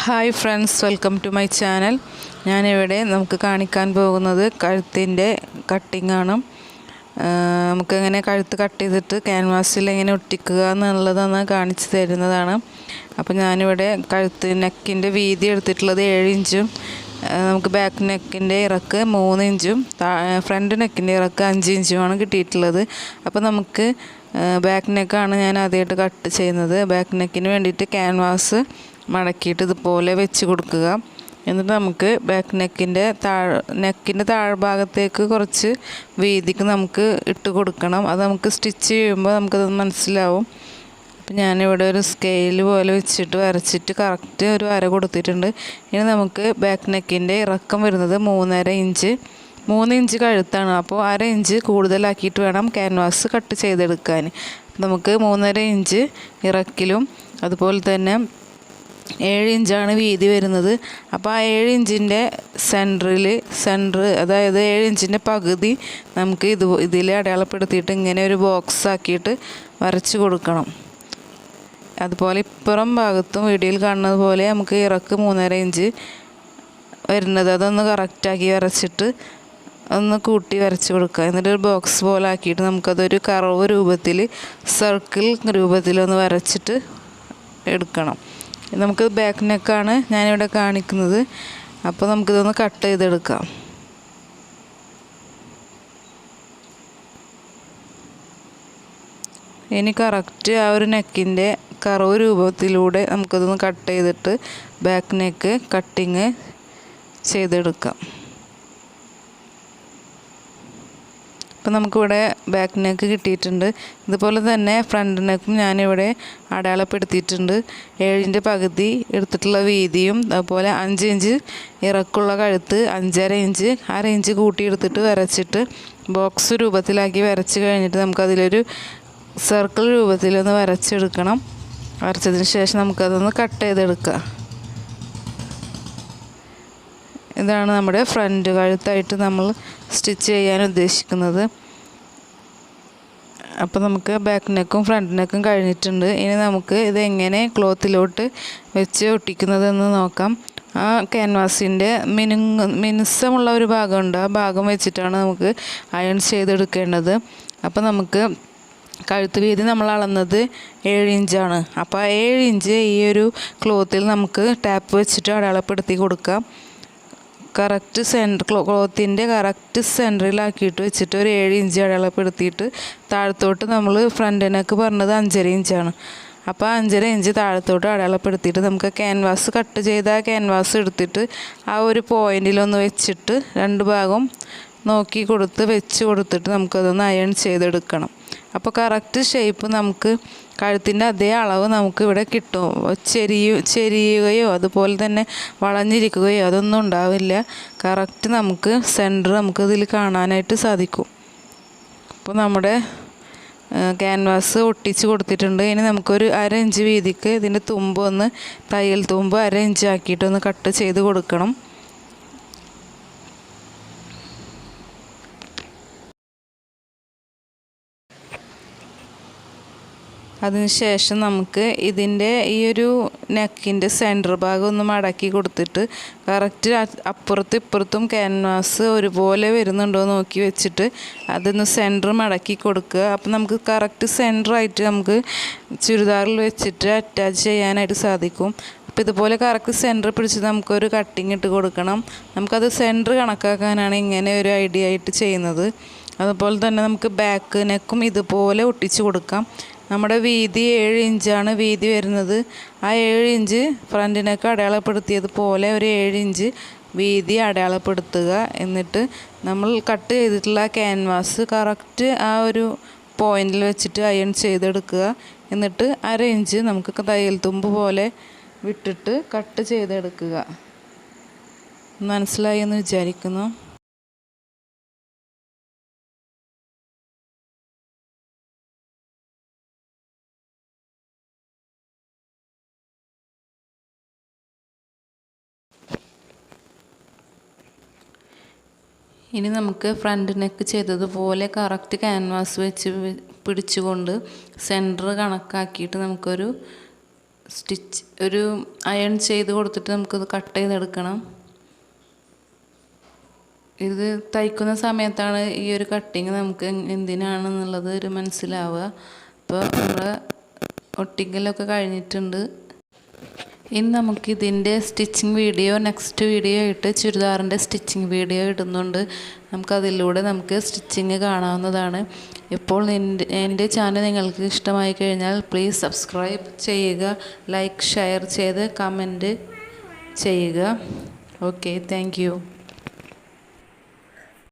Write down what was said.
Hi friends, welcome to my channel. ഞാനിവിടെ നമുക്ക് കാണിക്കാൻ പോകുന്നത് കഴുത്തിൻ്റെ കട്ടിങ്ങാണ്. നമുക്കെങ്ങനെ കഴുത്ത് കട്ട് ചെയ്തിട്ട് ക്യാൻവാസിൽ എങ്ങനെ ഒട്ടിക്കുക എന്നുള്ളതാണ് കാണിച്ചു തരുന്നതാണ്. അപ്പോൾ ഞാനിവിടെ കഴുത്ത് നെക്കിൻ്റെ വീതി എടുത്തിട്ടുള്ളത് 7 ഇഞ്ചും, നമുക്ക് ബാക്ക് നെക്കിൻ്റെ ഇറക്ക് 3 ഇഞ്ചും ഫ്രണ്ട് നെക്കിൻ്റെ ഇറക്ക് 5 ഇഞ്ചുമാണ് കിട്ടിയിട്ടുള്ളത്. അപ്പോൾ നമുക്ക് ബാക്ക് നെക്കാണ് ഞാൻ ആദ്യമായിട്ട് കട്ട് ചെയ്യുന്നത്. ബാക്ക് നെക്കിന് വേണ്ടിയിട്ട് ക്യാൻവാസ് മടക്കിയിട്ട് ഇതുപോലെ വെച്ച് കൊടുക്കുക. എന്നിട്ട് നമുക്ക് ബാക്ക് നെക്കിൻ്റെ താഴ്ഭാഗത്തേക്ക് കുറച്ച് വീതിക്ക് നമുക്ക് ഇട്ട് കൊടുക്കണം. അത് നമുക്ക് സ്റ്റിച്ച് ചെയ്യുമ്പോൾ നമുക്കത് മനസ്സിലാവും. അപ്പം ഞാനിവിടെ ഒരു സ്കെയിൽ പോലെ വെച്ചിട്ട് വരച്ചിട്ട് കറക്റ്റ് ഒരു വര കൊടുത്തിട്ടുണ്ട്. ഇനി നമുക്ക് ബാക്ക് നെക്കിൻ്റെ ഇറക്കം വരുന്നത് 3.5 ഇഞ്ച്. 3 ഇഞ്ച് കഴുത്താണ്, അപ്പോൾ 1/2 ഇഞ്ച് കൂടുതലാക്കിയിട്ട് വേണം ക്യാൻവാസ് കട്ട് ചെയ്തെടുക്കാൻ. നമുക്ക് 3.5 ഇഞ്ച് ഇറക്കിലും അതുപോലെ തന്നെ 7 ഇഞ്ചാണ് വീതി വരുന്നത്. അപ്പോൾ ആ 7 ഇഞ്ചിൻ്റെ സെൻറ്റർ, അതായത് 7 ഇഞ്ചിൻ്റെ പകുതി നമുക്ക് ഇതിൽ അടയാളപ്പെടുത്തിയിട്ട് ഇങ്ങനെ ഒരു ബോക്സ് ആക്കിയിട്ട് വരച്ച് കൊടുക്കണം. അതുപോലെ ഇപ്പുറം ഭാഗത്തും വീഡിയോയിൽ കാണുന്നത് പോലെ നമുക്ക് ഇറക്ക് 3.5 ഇഞ്ച് വരുന്നത് അതൊന്ന് കറക്റ്റാക്കി വരച്ചിട്ട് ഒന്ന് കൂട്ടി വരച്ച് കൊടുക്കുക. എന്നിട്ടൊരു ബോക്സ് പോലെ ആക്കിയിട്ട് നമുക്കതൊരു കർവ് രൂപത്തിൽ, സർക്കിൾ രൂപത്തിലൊന്ന് വരച്ചിട്ട് എടുക്കണം. നമുക്ക് ബാക്ക് നെക്കാണ് ഞാനിവിടെ കാണിക്കുന്നത്. അപ്പോൾ നമുക്കിതൊന്ന് കട്ട് ചെയ്തെടുക്കാം. ഇനി കറക്റ്റ് ആ ഒരു നെക്കിൻ്റെ കർവ് രൂപത്തിലൂടെ നമുക്കതൊന്ന് കട്ട് ചെയ്തിട്ട് ബാക്ക് നെക്ക് കട്ടിങ് ചെയ്തെടുക്കാം. അപ്പോൾ നമുക്കിവിടെ ബാക്ക് നെക്ക് കിട്ടിയിട്ടുണ്ട്. ഇതുപോലെ തന്നെ ഫ്രണ്ട് നെക്കും ഞാനിവിടെ അടയാളപ്പെടുത്തിയിട്ടുണ്ട്. 7 പകുതി എടുത്തിട്ടുള്ള വീതിയും അതുപോലെ 5 ഇഞ്ച് ഇറക്കുള്ള കഴുത്ത്, 5.5 ഇഞ്ച്, 1/2 ഇഞ്ച് കൂട്ടിയെടുത്തിട്ട് വരച്ചിട്ട് ബോക്സ് രൂപത്തിലാക്കി വരച്ച് കഴിഞ്ഞിട്ട് നമുക്കതിലൊരു സർക്കിൾ രൂപത്തിലൊന്ന് വരച്ചെടുക്കണം. വരച്ചതിന് ശേഷം നമുക്കതൊന്ന് കട്ട് ചെയ്തെടുക്കുക. ഇതാണ് നമ്മുടെ ഫ്രണ്ട് കഴുത്തായിട്ട് നമ്മൾ സ്റ്റിച്ച് ചെയ്യാൻ ഉദ്ദേശിക്കുന്നത്. അപ്പോൾ നമുക്ക് ബാക്ക് നെക്കും ഫ്രണ്ട് നെക്കും കഴിഞ്ഞിട്ടുണ്ട്. ഇനി നമുക്ക് ഇതെങ്ങനെ ക്ലോത്തിലോട്ട് വെച്ച് ഒട്ടിക്കുന്നതെന്ന് നോക്കാം. ആ ക്യാൻവാസിൻ്റെ മിനുസമുള്ള ഒരു ഭാഗമുണ്ട്, ആ ഭാഗം വെച്ചിട്ടാണ് നമുക്ക് അയൺ ചെയ്തെടുക്കേണ്ടത്. അപ്പോൾ നമുക്ക് കഴുത്ത് വീതി നമ്മൾ അളന്നത് 7 ഇഞ്ചാണ്. അപ്പോൾ ആ 7 ഇഞ്ച് ഈ ഒരു ക്ലോത്തിൽ നമുക്ക് ടാപ്പ് വെച്ചിട്ട് അടയാളപ്പെടുത്തി കൊടുക്കാം. കറക്റ്റ് ക്ലോത്തിൻ്റെ കറക്റ്റ് സെൻറ്ററിലാക്കിയിട്ട് വെച്ചിട്ട് ഒരു 7 ഇഞ്ച് അടയാളപ്പെടുത്തിയിട്ട് താഴത്തോട്ട് നമ്മൾ ഫ്രണ്ട് നെക്ക് പറഞ്ഞത് 5.5 ഇഞ്ചാണ്. അപ്പോൾ 5.5 ഇഞ്ച് താഴത്തോട്ട് അടയാളപ്പെടുത്തിയിട്ട് നമുക്ക് ക്യാൻവാസ് കട്ട് ചെയ്ത ക്യാൻവാസ് എടുത്തിട്ട് ആ ഒരു പോയിൻറ്റിലൊന്ന് വെച്ചിട്ട് 2 ഭാഗം നോക്കി വെച്ച് കൊടുത്തിട്ട് നമുക്കതൊന്ന് അയൺ ചെയ്തെടുക്കണം. അപ്പോൾ കറക്റ്റ് ഷേപ്പ് നമുക്ക് കഴുത്തിൻ്റെ അതേ അളവ് നമുക്ക് ഇവിടെ കിട്ടും. ചെരിയുകയോ അതുപോലെ തന്നെ വളഞ്ഞിരിക്കുകയോ അതൊന്നും ഉണ്ടാവില്ല. കറക്റ്റ് നമുക്ക് സെൻറ്റർ നമുക്കിതിൽ കാണാനായിട്ട് സാധിക്കും. അപ്പോൾ നമ്മുടെ ക്യാൻവാസ് ഒട്ടിച്ച് കൊടുത്തിട്ടുണ്ട്. ഇനി നമുക്കൊരു 1/2 ഇഞ്ച് വീതിക്ക് ഇതിൻ്റെ തുമ്പ് തയ്യൽ തുമ്പ് 1/2 ഇഞ്ച് ആക്കിയിട്ടൊന്ന് കട്ട് ചെയ്ത് കൊടുക്കണം. അതിനുശേഷം നമുക്ക് ഇതിൻ്റെ ഈ ഒരു നെക്കിൻ്റെ സെൻറ്റർ ഭാഗം ഒന്ന് മടക്കി കൊടുത്തിട്ട് കറക്റ്റ് അപ്പുറത്തും ഇപ്പുറത്തും ക്യാൻവാസ് ഒരുപോലെ വരുന്നുണ്ടോ നോക്കി വെച്ചിട്ട് അതൊന്ന് സെൻറ്റർ മടക്കി കൊടുക്കുക. അപ്പോൾ നമുക്ക് കറക്റ്റ് സെൻറ്ററായിട്ട് നമുക്ക് ചുരിദാറിൽ വെച്ചിട്ട് അറ്റാച്ച് ചെയ്യാനായിട്ട് സാധിക്കും. അപ്പോൾ ഇതുപോലെ കറക്റ്റ് സെൻറ്റർ പിടിച്ച് നമുക്കൊരു കട്ടിങ് ഇട്ട് കൊടുക്കണം. നമുക്കത് സെൻറ്റർ കണക്കാക്കാനാണ് ഇങ്ങനെ ഒരു ഐഡിയ ആയിട്ട് ചെയ്യുന്നത്. അതുപോലെ തന്നെ നമുക്ക് ബാക്ക് നെക്കും ഇതുപോലെ ഒട്ടിച്ച് കൊടുക്കാം. നമ്മുടെ വീതി 7 ഇഞ്ചാണ് വീതി വരുന്നത്. ആ 7 ഇഞ്ച് ഫ്രണ്ട് നെക്ക് അടയാളപ്പെടുത്തിയതുപോലെ ഒരു 7 ഇഞ്ച് വീതി അടയാളപ്പെടുത്തുക. എന്നിട്ട് നമ്മൾ കട്ട് ചെയ്തിട്ടുള്ള ക്യാൻവാസ് കറക്റ്റ് ആ ഒരു പോയിൻറ്റിൽ വെച്ചിട്ട് അയൺ ചെയ്തെടുക്കുക. എന്നിട്ട് 1/2 ഇഞ്ച് നമുക്ക് തയ്യൽ തുമ്പ് പോലെ വിട്ടിട്ട് കട്ട് ചെയ്തെടുക്കുക. മനസ്സിലായി എന്ന് വിചാരിക്കുന്നു. ഇനി നമുക്ക് ഫ്രണ്ട് നെക്ക് ചെയ്തതുപോലെ കറക്റ്റ് ക്യാൻവാസ് വെച്ച് പിടിച്ചുകൊണ്ട് സെൻറ്റർ കണക്കാക്കിയിട്ട് നമുക്കൊരു ഒരു അയൺ ചെയ്ത് കൊടുത്തിട്ട് നമുക്കത് കട്ട് ചെയ്തെടുക്കണം. ഇത് തയ്ക്കുന്ന സമയത്താണ് ഈ ഒരു കട്ടിങ് നമുക്ക് എന്തിനാണെന്നുള്ളത് ഒരു മനസ്സിലാവുക. അപ്പോൾ നമ്മൾ ഒട്ടിക്കലൊക്കെ കഴിഞ്ഞിട്ടുണ്ട്. ഇനി നമുക്കിതിൻ്റെ സ്റ്റിച്ചിങ് വീഡിയോ നെക്സ്റ്റ് വീഡിയോ ആയിട്ട് ചുരിദാറിൻ്റെ സ്റ്റിച്ചിങ് വീഡിയോ ഇടുന്നുണ്ട്. നമുക്കതിലൂടെ സ്റ്റിച്ചിങ് കാണാവുന്നതാണ്. ഇപ്പോൾ എൻ്റെ ചാനൽ നിങ്ങൾക്ക് ഇഷ്ടമായി കഴിഞ്ഞാൽ പ്ലീസ് സബ്സ്ക്രൈബ് ചെയ്യുക, ലൈക്ക് ഷെയർ ചെയ്ത് കമൻറ്റ് ചെയ്യുക. Okay, thank you.